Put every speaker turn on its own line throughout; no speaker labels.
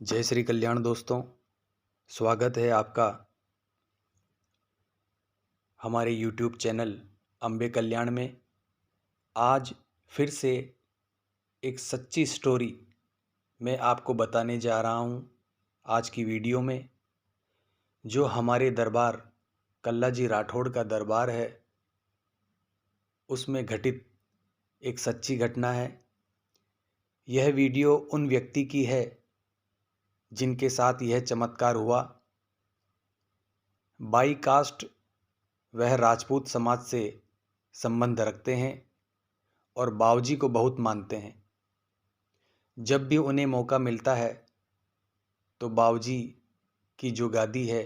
जय श्री कल्याण दोस्तों। स्वागत है आपका हमारे YouTube चैनल अम्बे कल्याण में। आज फिर से एक सच्ची स्टोरी मैं आपको बताने जा रहा हूँ आज की वीडियो में। जो हमारे दरबार कल्लाजी राठौड़ का दरबार है, उसमें घटित एक सच्ची घटना है। यह वीडियो उन व्यक्ति की है जिनके साथ यह चमत्कार हुआ। बाई कास्ट वह राजपूत समाज से संबंध रखते हैं और बावजी को बहुत मानते हैं। जब भी उन्हें मौका मिलता है तो बावजी की जो गादी है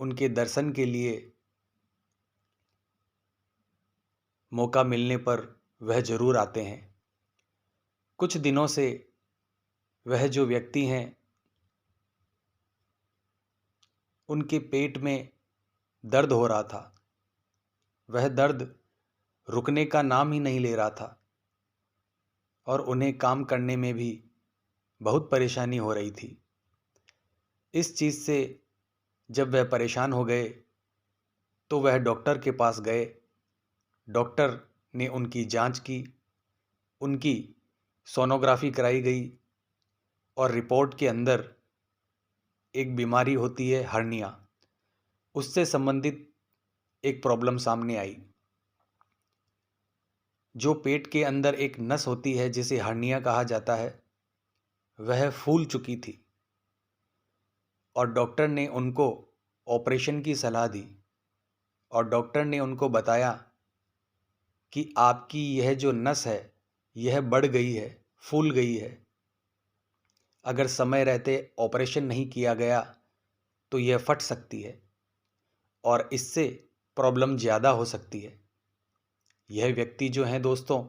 उनके दर्शन के लिए मौका मिलने पर वह जरूर आते हैं। कुछ दिनों से वह जो व्यक्ति हैं उनके पेट में दर्द हो रहा था। वह दर्द रुकने का नाम ही नहीं ले रहा था और उन्हें काम करने में भी बहुत परेशानी हो रही थी। इस चीज़ से जब वह परेशान हो गए तो वह डॉक्टर के पास गए। डॉक्टर ने उनकी जांच की, उनकी सोनोग्राफी कराई गई और रिपोर्ट के अंदर एक बीमारी होती है हर्निया, उससे संबंधित एक प्रॉब्लम सामने आई। जो पेट के अंदर एक नस होती है जिसे हर्निया कहा जाता है, वह फूल चुकी थी और डॉक्टर ने उनको ऑपरेशन की सलाह दी। और डॉक्टर ने उनको बताया कि आपकी यह जो नस है यह बढ़ गई है, फूल गई है। अगर समय रहते ऑपरेशन नहीं किया गया तो यह फट सकती है और इससे प्रॉब्लम ज़्यादा हो सकती है। यह व्यक्ति जो हैं दोस्तों,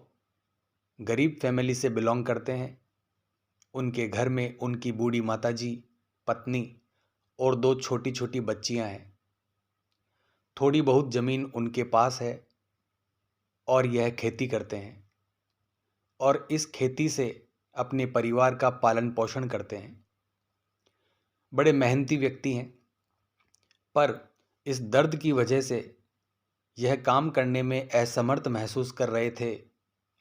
गरीब फैमिली से बिलोंग करते हैं। उनके घर में उनकी बूढ़ी माताजी, पत्नी और दो छोटी छोटी बच्चियां हैं। थोड़ी बहुत ज़मीन उनके पास है और यह खेती करते हैं और इस खेती से अपने परिवार का पालन पोषण करते हैं। बड़े मेहनती व्यक्ति हैं, पर इस दर्द की वजह से यह काम करने में असमर्थ महसूस कर रहे थे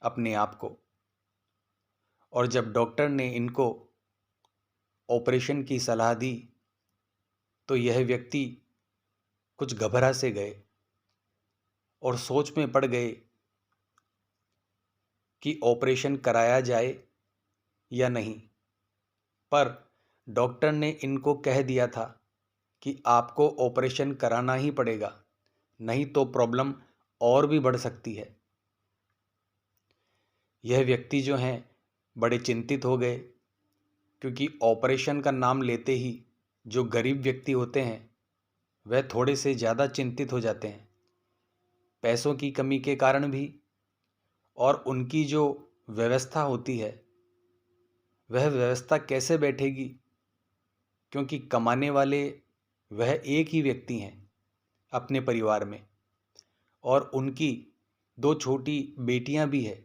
अपने आप को। और जब डॉक्टर ने इनको ऑपरेशन की सलाह दी तो यह व्यक्ति कुछ घबरा से गए और सोच में पड़ गए कि ऑपरेशन कराया जाए या नहीं। पर डॉक्टर ने इनको कह दिया था कि आपको ऑपरेशन कराना ही पड़ेगा, नहीं तो प्रॉब्लम और भी बढ़ सकती है। यह व्यक्ति जो हैं बड़े चिंतित हो गए, क्योंकि ऑपरेशन का नाम लेते ही जो गरीब व्यक्ति होते हैं वह थोड़े से ज़्यादा चिंतित हो जाते हैं, पैसों की कमी के कारण भी। और उनकी जो व्यवस्था होती है वह व्यवस्था कैसे बैठेगी, क्योंकि कमाने वाले वह एक ही व्यक्ति हैं अपने परिवार में और उनकी दो छोटी बेटियां भी हैं।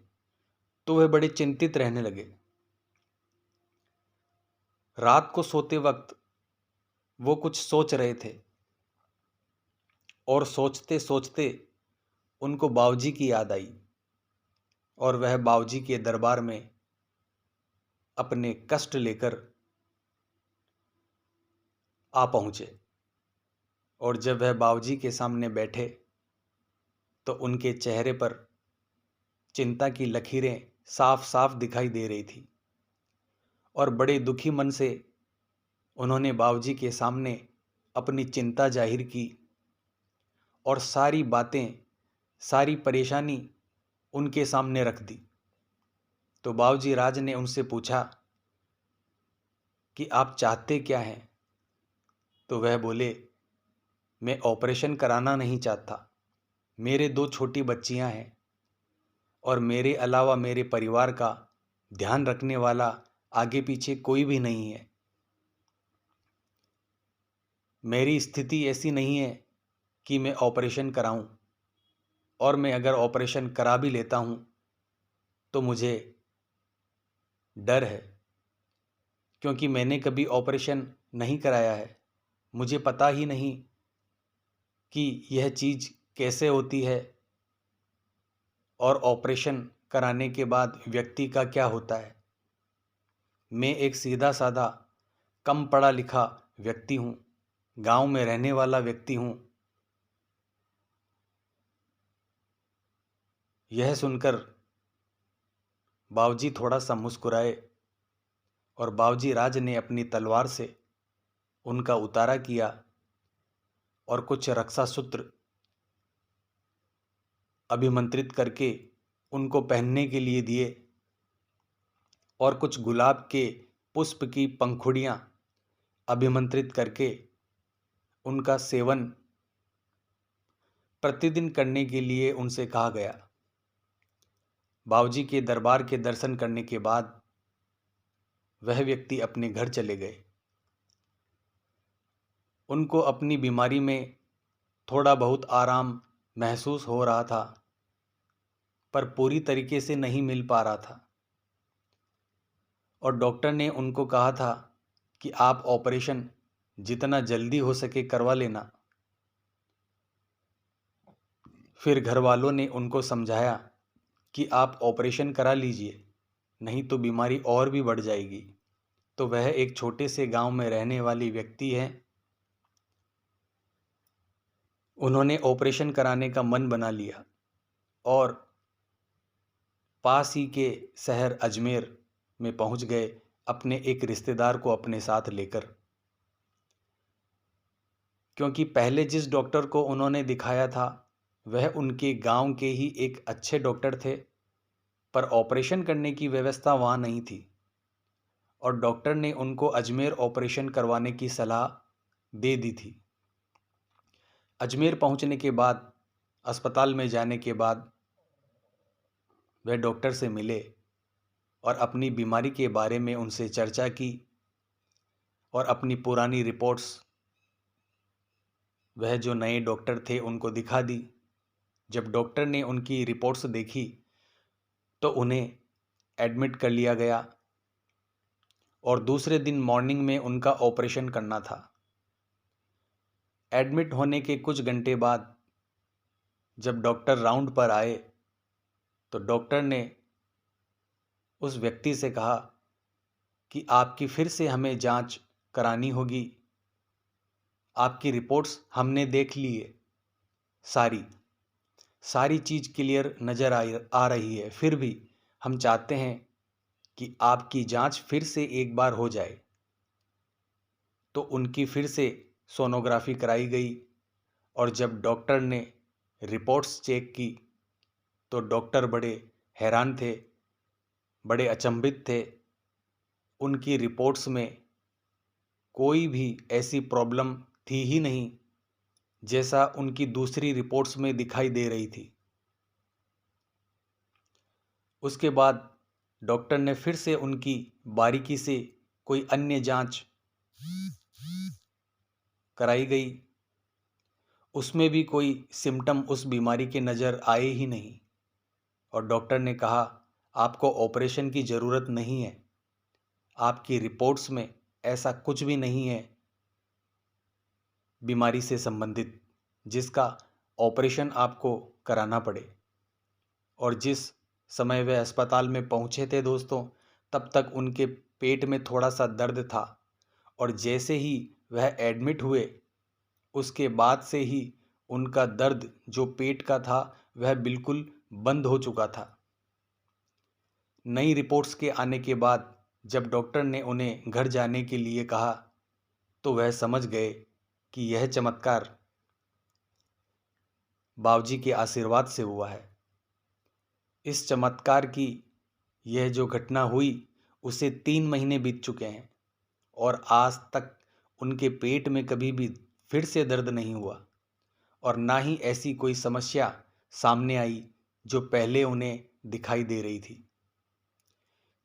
तो वह बड़े चिंतित रहने लगे। रात को सोते वक्त वो कुछ सोच रहे थे और सोचते सोचते उनको बावजी की याद आई और वह बावजी के दरबार में अपने कष्ट लेकर आ पहुँचे। और जब वह बावजी के सामने बैठे तो उनके चेहरे पर चिंता की लकीरें साफ साफ दिखाई दे रही थी और बड़े दुखी मन से उन्होंने बावजी के सामने अपनी चिंता जाहिर की और सारी बातें, सारी परेशानी उनके सामने रख दी। तो बावजी राज ने उनसे पूछा कि आप चाहते क्या हैं। तो वह बोले, मैं ऑपरेशन कराना नहीं चाहता, मेरे दो छोटी बच्चियां हैं और मेरे अलावा मेरे परिवार का ध्यान रखने वाला आगे पीछे कोई भी नहीं है। मेरी स्थिति ऐसी नहीं है कि मैं ऑपरेशन कराऊं, और मैं अगर ऑपरेशन करा भी लेता हूं तो मुझे डर है क्योंकि मैंने कभी ऑपरेशन नहीं कराया है, मुझे पता ही नहीं कि यह चीज़ कैसे होती है और ऑपरेशन कराने के बाद व्यक्ति का क्या होता है। मैं एक सीधा साधा कम पढ़ा लिखा व्यक्ति हूँ, गांव में रहने वाला व्यक्ति हूँ। यह सुनकर बाबूजी थोड़ा सा मुस्कुराए और बाबूजी राज ने अपनी तलवार से उनका उतारा किया और कुछ रक्षा सूत्र अभिमंत्रित करके उनको पहनने के लिए दिए और कुछ गुलाब के पुष्प की पंखुड़ियाँ अभिमंत्रित करके उनका सेवन प्रतिदिन करने के लिए उनसे कहा गया। बाबूजी के दरबार के दर्शन करने के बाद वह व्यक्ति अपने घर चले गए। उनको अपनी बीमारी में थोड़ा बहुत आराम महसूस हो रहा था, पर पूरी तरीके से नहीं मिल पा रहा था और डॉक्टर ने उनको कहा था कि आप ऑपरेशन जितना जल्दी हो सके करवा लेना। फिर घर वालों ने उनको समझाया कि आप ऑपरेशन करा लीजिए, नहीं तो बीमारी और भी बढ़ जाएगी। तो वह एक छोटे से गांव में रहने वाली व्यक्ति है। उन्होंने ऑपरेशन कराने का मन बना लिया और पास ही के शहर अजमेर में पहुंच गए अपने एक रिश्तेदार को अपने साथ लेकर। क्योंकि पहले जिस डॉक्टर को उन्होंने दिखाया था वह उनके गांव के ही एक अच्छे डॉक्टर थे, पर ऑपरेशन करने की व्यवस्था वहाँ नहीं थी और डॉक्टर ने उनको अजमेर ऑपरेशन करवाने की सलाह दे दी थी। अजमेर पहुँचने के बाद, अस्पताल में जाने के बाद वह डॉक्टर से मिले और अपनी बीमारी के बारे में उनसे चर्चा की और अपनी पुरानी रिपोर्ट्स वह जो नए डॉक्टर थे उनको दिखा दी। जब डॉक्टर ने उनकी रिपोर्ट्स देखी तो उन्हें एडमिट कर लिया गया और दूसरे दिन मॉर्निंग में उनका ऑपरेशन करना था। एडमिट होने के कुछ घंटे बाद जब डॉक्टर राउंड पर आए तो डॉक्टर ने उस व्यक्ति से कहा कि आपकी फिर से हमें जांच करानी होगी। आपकी रिपोर्ट्स हमने देख ली है, सारी चीज़ क्लियर नज़र आ रही है, फिर भी हम चाहते हैं कि आपकी जांच फिर से एक बार हो जाए। तो उनकी फिर से सोनोग्राफी कराई गई और जब डॉक्टर ने रिपोर्ट्स चेक की तो डॉक्टर बड़े हैरान थे, बड़े अचंभित थे। उनकी रिपोर्ट्स में कोई भी ऐसी प्रॉब्लम थी ही नहीं जैसा उनकी दूसरी रिपोर्ट्स में दिखाई दे रही थी। उसके बाद डॉक्टर ने फिर से उनकी बारीकी से कोई अन्य जांच कराई गई, उसमें भी कोई सिम्टम उस बीमारी के नज़र आए ही नहीं और डॉक्टर ने कहा आपको ऑपरेशन की ज़रूरत नहीं है, आपकी रिपोर्ट्स में ऐसा कुछ भी नहीं है बीमारी से संबंधित जिसका ऑपरेशन आपको कराना पड़े। और जिस समय वे अस्पताल में पहुंचे थे दोस्तों, तब तक उनके पेट में थोड़ा सा दर्द था और जैसे ही वह एडमिट हुए उसके बाद से ही उनका दर्द जो पेट का था वह बिल्कुल बंद हो चुका था। नई रिपोर्ट्स के आने के बाद जब डॉक्टर ने उन्हें घर जाने के लिए कहा तो वह समझ गए कि यह चमत्कार बाबूजी के आशीर्वाद से हुआ है। इस चमत्कार की यह जो घटना हुई उसे 3 महीने बीत चुके हैं और आज तक उनके पेट में कभी भी फिर से दर्द नहीं हुआ और ना ही ऐसी कोई समस्या सामने आई जो पहले उन्हें दिखाई दे रही थी।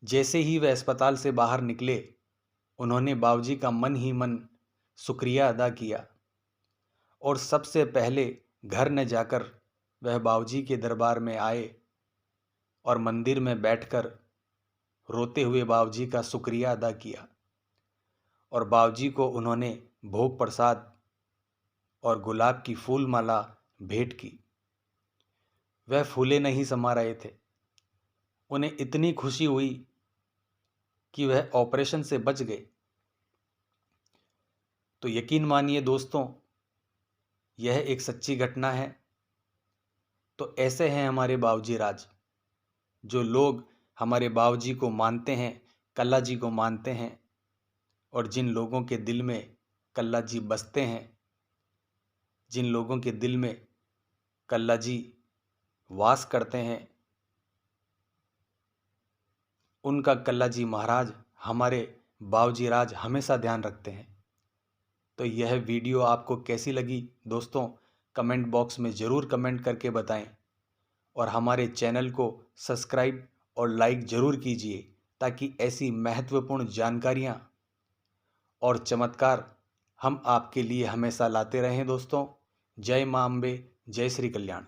जैसे ही वे अस्पताल से बाहर निकले उन्होंने बाबूजी का मन ही मन शुक्रिया अदा किया और सबसे पहले घर न जाकर वह बाबूजी के दरबार में आए और मंदिर में बैठकर रोते हुए बाबूजी का शुक्रिया अदा किया। और बाबूजी को उन्होंने भोग प्रसाद और गुलाब की फूल माला भेंट की। वह फूले नहीं समा रहे थे। उन्हें इतनी खुशी हुई कि वह ऑपरेशन से बच गए। तो यकीन मानिए दोस्तों, यह एक सच्ची घटना है। तो ऐसे हैं हमारे बाबूजी राज। जो लोग हमारे बाबूजी को मानते हैं, कल्ला जी को मानते हैं, और जिन लोगों के दिल में कल्ला जी बसते हैं, जिन लोगों के दिल में कल्ला जी वास करते हैं, उनका कल्ला जी महाराज, हमारे बाबूजी राज हमेशा ध्यान रखते हैं। तो यह वीडियो आपको कैसी लगी दोस्तों, कमेंट बॉक्स में ज़रूर कमेंट करके बताएं। और हमारे चैनल को सब्सक्राइब और लाइक ज़रूर कीजिए, ताकि ऐसी महत्वपूर्ण जानकारियां और चमत्कार हम आपके लिए हमेशा लाते रहें दोस्तों। जय मां अम्बे, जय श्री कल्याण।